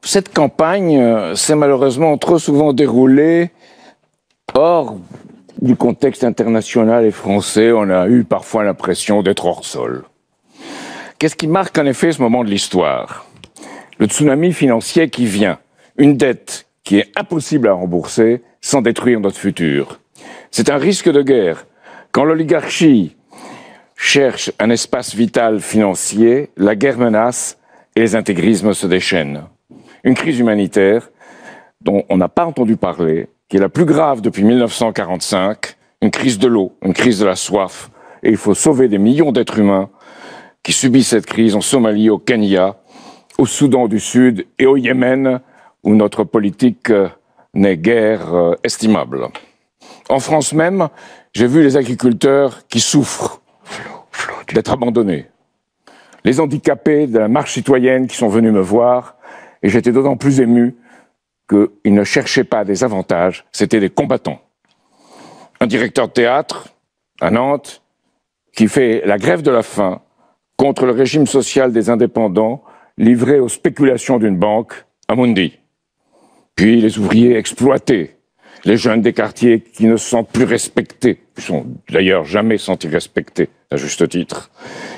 cette campagne s'est malheureusement trop souvent déroulée hors du contexte international et français. On a eu parfois l'impression d'être hors sol. Qu'est-ce qui marque en effet ce moment de l'histoire? Le tsunami financier qui vient, une dette qui est impossible à rembourser sans détruire notre futur. C'est un risque de guerre. Quand l'oligarchie cherche un espace vital financier, la guerre menace et les intégrismes se déchaînent. Une crise humanitaire dont on n'a pas entendu parler, qui est la plus grave depuis 1945, une crise de l'eau, une crise de la soif, et il faut sauver des millions d'êtres humains qui subissent cette crise en Somalie, au Kenya, au Soudan du Sud et au Yémen, où notre politique n'est guère estimable. En France même, j'ai vu les agriculteurs qui souffrent d'être abandonnés, les handicapés de la marche citoyenne qui sont venus me voir, et j'étais d'autant plus ému qu'ils ne cherchaient pas des avantages, c'étaient des combattants. Un directeur de théâtre, à Nantes, qui fait la grève de la faim contre le régime social des indépendants, livré aux spéculations d'une banque, Amundi. Puis les ouvriers exploités, les jeunes des quartiers qui ne se sentent plus respectés, qui sont d'ailleurs jamais sentis respectés, à juste titre.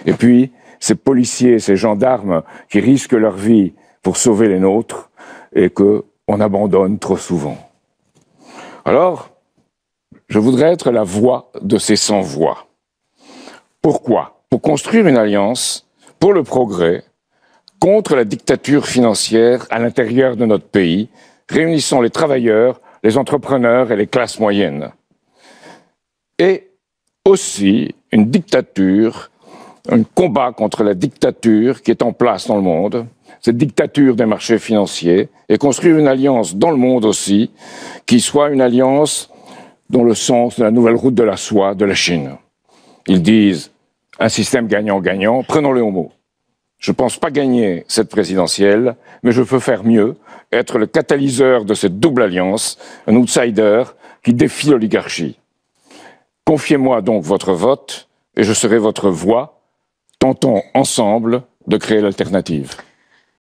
Et puis ces policiers, ces gendarmes qui risquent leur vie pour sauver les nôtres et qu'on abandonne trop souvent. Alors, je voudrais être la voix de ces sans-voix. Pourquoi? Pour construire une alliance pour le progrès contre la dictature financière à l'intérieur de notre pays, réunissant les travailleurs, les entrepreneurs et les classes moyennes. Et aussi une dictature, un combat contre la dictature qui est en place dans le monde, cette dictature des marchés financiers, et construire une alliance dans le monde aussi, qui soit une alliance dans le sens de la nouvelle route de la soie de la Chine. Ils disent un système gagnant-gagnant, prenons-le au mot. Je ne pense pas gagner cette présidentielle, mais je peux faire mieux, être le catalyseur de cette double alliance, un outsider qui défie l'oligarchie. Confiez-moi donc votre vote et je serai votre voix, tentons ensemble de créer l'alternative.